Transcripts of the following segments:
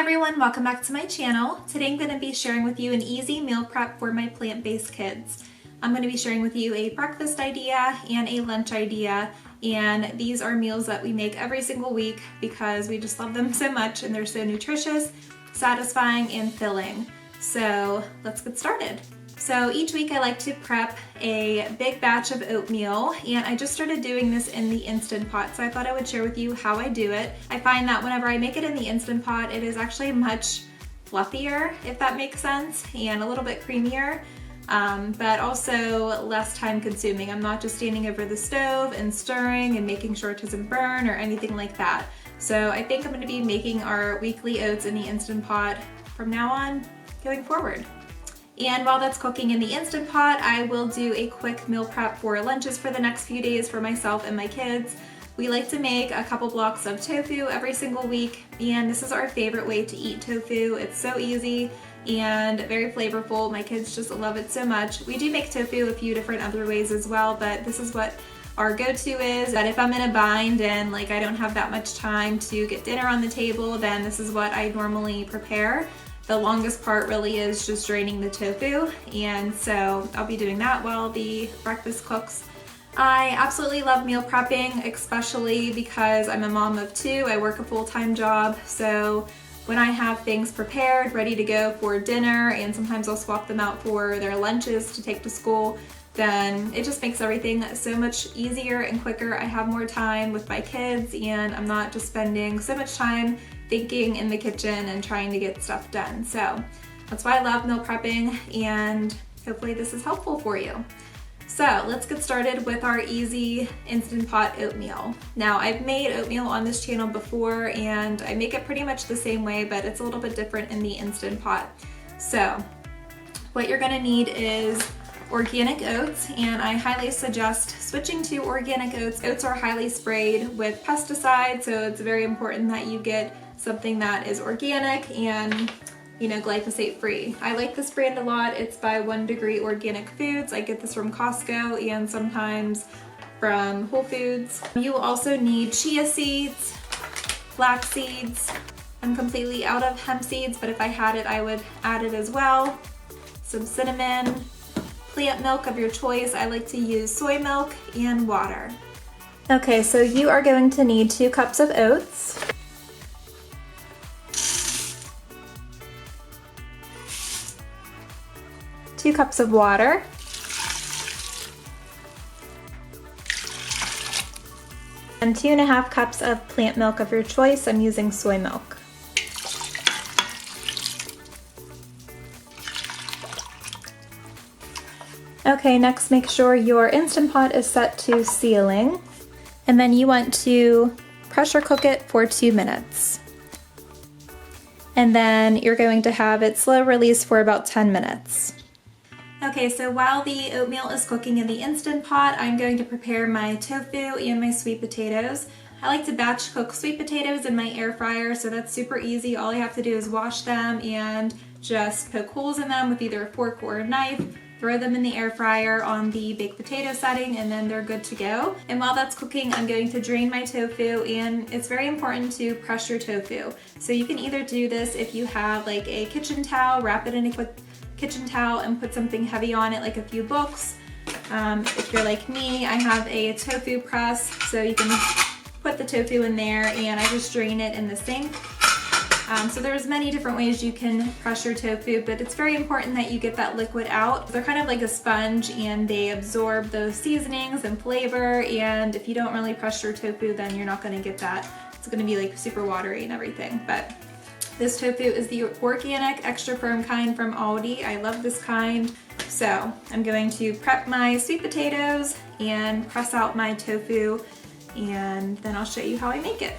everyone, welcome back to my channel. Today I'm going to be sharing with you an easy meal prep for my plant-based kids. I'm going to be sharing with you a breakfast idea and a lunch idea, and these are meals that we make every single week because we just love them so much and they're so nutritious, satisfying, and filling. So let's get started. So each week I like to prep a big batch of oatmeal, and I just started doing this in the Instant Pot, so I thought I would share with you how I do it. I find that whenever I make it in the Instant Pot, it is actually much fluffier, if that makes sense, and a little bit creamier, but also less time consuming. I'm not just standing over the stove and stirring and making sure it doesn't burn or anything like that. So I think I'm going to be making our weekly oats in the Instant Pot from now on going forward. And while that's cooking in the Instant Pot, I will do a quick meal prep for lunches for the next few days for myself and my kids. We like to make a couple blocks of tofu every single week, and this is our favorite way to eat tofu. It's so easy and very flavorful. My kids just love it so much. We do make tofu a few different other ways as well, but this is what our go-to is. That if I'm in a bind and I don't have that much time to get dinner on the table, then this is what I normally prepare. The longest part really is just draining the tofu, and so I'll be doing that while the breakfast cooks. I absolutely love meal prepping, especially because I'm a mom of two. I work a full-time job, so when I have things prepared, ready to go for dinner, and sometimes I'll swap them out for their lunches to take to school, then it just makes everything so much easier and quicker. I have more time with my kids, and I'm not just spending so much time thinking in the kitchen and trying to get stuff done. So that's why I love meal prepping, and hopefully this is helpful for you. So let's get started with our easy Instant Pot oatmeal. Now, I've made oatmeal on this channel before, and I make it pretty much the same way, but it's a little bit different in the Instant Pot. So what you're gonna need is organic oats, and I highly suggest switching to organic oats. Oats are highly sprayed with pesticides, so it's very important that you get something that is organic and glyphosate free. I like this brand a lot. It's by 1 Degree Organic Foods. I get this from Costco and sometimes from Whole Foods. You will also need chia seeds, flax seeds. I'm completely out of hemp seeds, but if I had it, I would add it as well. Some cinnamon, plant milk of your choice. I like to use soy milk and water. Okay, so you are going to need 2 cups of oats, 2 cups of water, and 2.5 cups of plant milk of your choice. I'm using soy milk. Okay, next make sure your Instant Pot is set to sealing, and then you want to pressure cook it for 2 minutes. And then you're going to have it slow release for about 10 minutes. Okay, so while the oatmeal is cooking in the Instant Pot, I'm going to prepare my tofu and my sweet potatoes. I like to batch cook sweet potatoes in my air fryer, so that's super easy. All I have to do is wash them and just poke holes in them with either a fork or a knife, throw them in the air fryer on the baked potato setting, and then they're good to go. And while that's cooking, I'm going to drain my tofu, and it's very important to pressure tofu. So you can either do this if you have a kitchen towel, wrap it in a quick kitchen towel and put something heavy on it, like a few books. If you're like me, I have a tofu press, so you can put the tofu in there, and I just drain it in the sink. So there's many different ways you can pressure tofu, but it's very important that you get that liquid out. They're kind of like a sponge, and they absorb those seasonings and flavor, and if you don't really pressure tofu, then you're not gonna get that. It's gonna be super watery and everything. But this tofu is the organic extra firm kind from Aldi. I love this kind. So I'm going to prep my sweet potatoes and press out my tofu, and then I'll show you how I make it.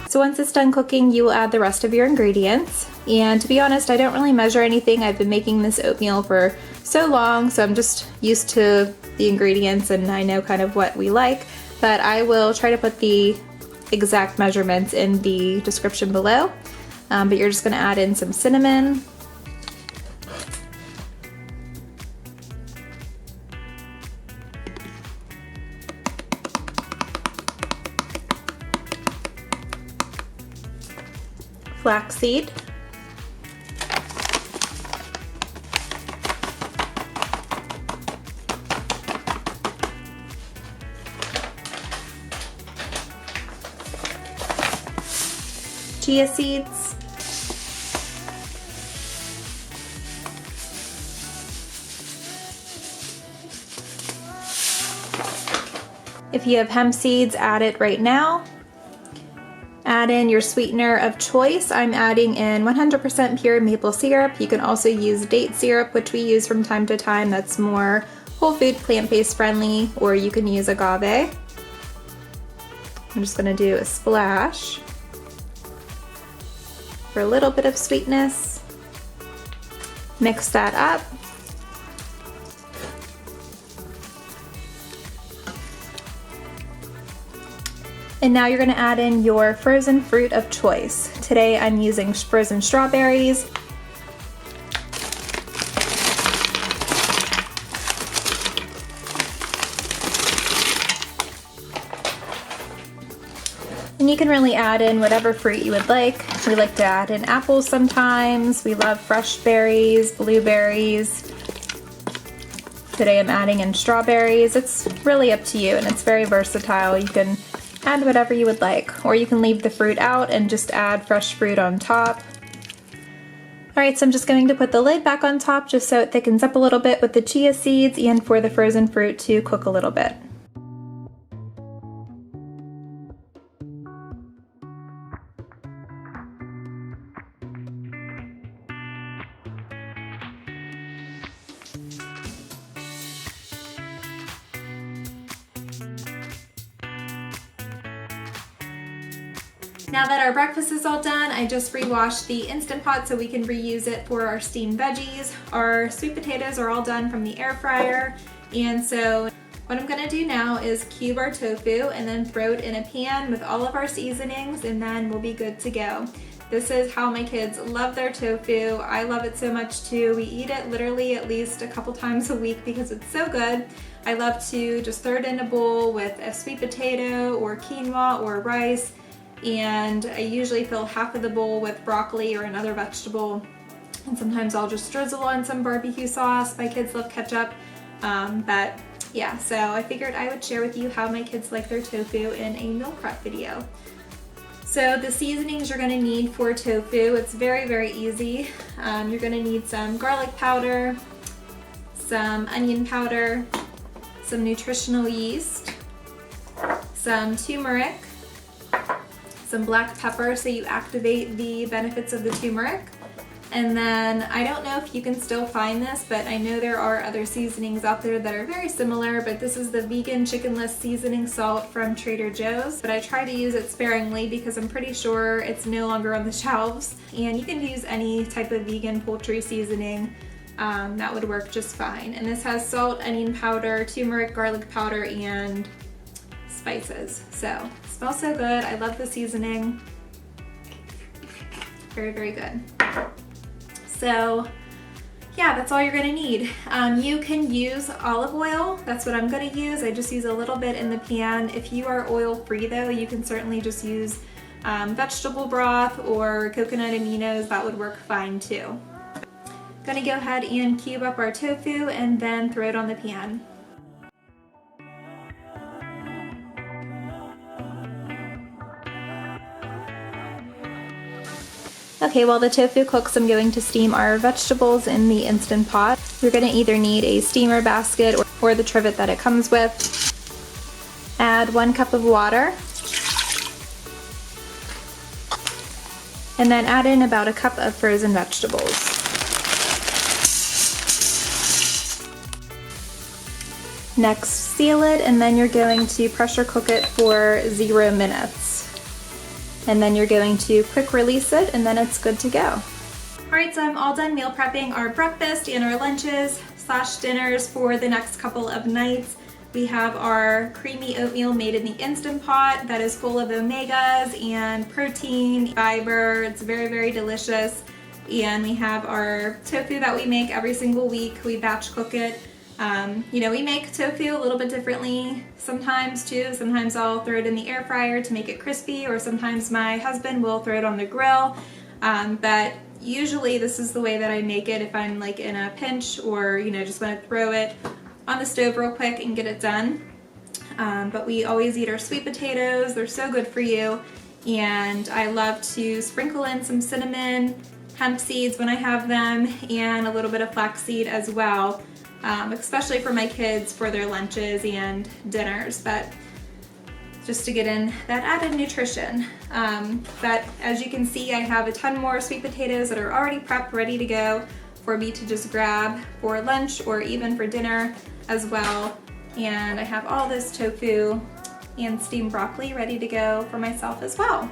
So once it's done cooking, you will add the rest of your ingredients. And to be honest, I don't really measure anything. I've been making this oatmeal for so long, so I'm just used to the ingredients and I know kind of what we like. But I will try to put the exact measurements in the description below. But you're just gonna add in some cinnamon, flaxseed, chia seeds, if you have hemp seeds, add it right now. Add in your sweetener of choice. I'm adding in 100% pure maple syrup. You can also use date syrup, which we use from time to time. That's more whole food, plant-based friendly, or you can use agave. I'm just gonna do a splash for a little bit of sweetness. Mix that up. And now you're gonna add in your frozen fruit of choice. Today I'm using frozen strawberries. And you can really add in whatever fruit you would like. We like to add in apples sometimes. We love fresh berries, blueberries. Today I'm adding in strawberries. It's really up to you and it's very versatile. You can add whatever you would like, or you can leave the fruit out and just add fresh fruit on top. Alright, so I'm just going to put the lid back on top just so it thickens up a little bit with the chia seeds and for the frozen fruit to cook a little bit. Now that our breakfast is all done, I just re-washed the Instant Pot so we can reuse it for our steamed veggies. Our sweet potatoes are all done from the air fryer, and so what I'm gonna do now is cube our tofu and then throw it in a pan with all of our seasonings, and then we'll be good to go. This is how my kids love their tofu. I love it so much too. We eat it literally at least a couple times a week because it's so good. I love to just throw it in a bowl with a sweet potato or quinoa or rice, and I usually fill half of the bowl with broccoli or another vegetable, and sometimes I'll just drizzle on some barbecue sauce. My kids love ketchup, but yeah, so I figured I would share with you how my kids like their tofu in a meal prep video. So the seasonings you're gonna need for tofu, it's very, very easy. You're gonna need some garlic powder, some onion powder, some nutritional yeast, some turmeric, some black pepper so you activate the benefits of the turmeric. And then I don't know if you can still find this, but I know there are other seasonings out there that are very similar, but this is the vegan chickenless seasoning salt from Trader Joe's. But I try to use it sparingly because I'm pretty sure it's no longer on the shelves. And you can use any type of vegan poultry seasoning. That would work just fine. And this has salt, onion powder, turmeric, garlic powder, and spices. So it smells so good. I love the seasoning. Very, very good. So yeah, that's all you're gonna need. You can use olive oil. That's what I'm gonna use. I just use a little bit in the pan. If you are oil free though, you can certainly just use vegetable broth or coconut aminos. That would work fine too. Gonna go ahead and cube up our tofu and then throw it on the pan. Okay, while the tofu cooks, I'm going to steam our vegetables in the Instant Pot. You're going to either need a steamer basket or the trivet that it comes with. Add 1 cup of water. And then add in about a cup of frozen vegetables. Next, seal it, and then you're going to pressure cook it for 0 minutes. And then you're going to quick release it, and then it's good to go. Alright, so I'm all done meal prepping our breakfast and our lunches / dinners for the next couple of nights. We have our creamy oatmeal made in the Instant Pot that is full of omegas and protein, fiber. It's very, very delicious. And we have our tofu that we make every single week. We batch cook it. You know, we make tofu a little bit differently sometimes too. Sometimes I'll throw it in the air fryer to make it crispy, or sometimes my husband will throw it on the grill. But usually this is the way that I make it if I'm like in a pinch or just want to throw it on the stove real quick and get it done. But we always eat our sweet potatoes. They're so good for you. And I love to sprinkle in some cinnamon, hemp seeds when I have them, and a little bit of flaxseed as well, especially for my kids for their lunches and dinners, but just to get in that added nutrition. But as you can see, I have a ton more sweet potatoes that are already prepped, ready to go for me to just grab for lunch or even for dinner as well. And I have all this tofu and steamed broccoli ready to go for myself as well.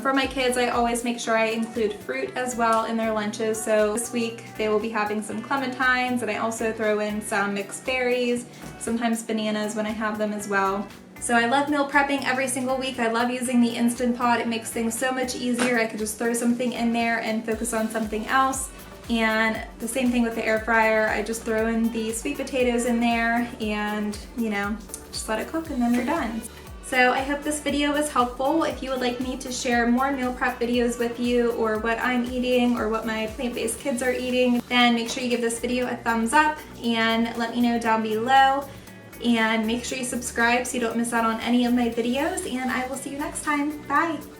For my kids, I always make sure I include fruit as well in their lunches. So this week they will be having some clementines, and I also throw in some mixed berries, sometimes bananas when I have them as well. So I love meal prepping every single week. I love using the Instant Pot. It makes things so much easier. I could just throw something in there and focus on something else. And the same thing with the air fryer. I just throw in the sweet potatoes in there and, just let it cook and then they're done. So I hope this video was helpful. If you would like me to share more meal prep videos with you, or what I'm eating or what my plant-based kids are eating, then make sure you give this video a thumbs up and let me know down below. And make sure you subscribe so you don't miss out on any of my videos, and I will see you next time. Bye!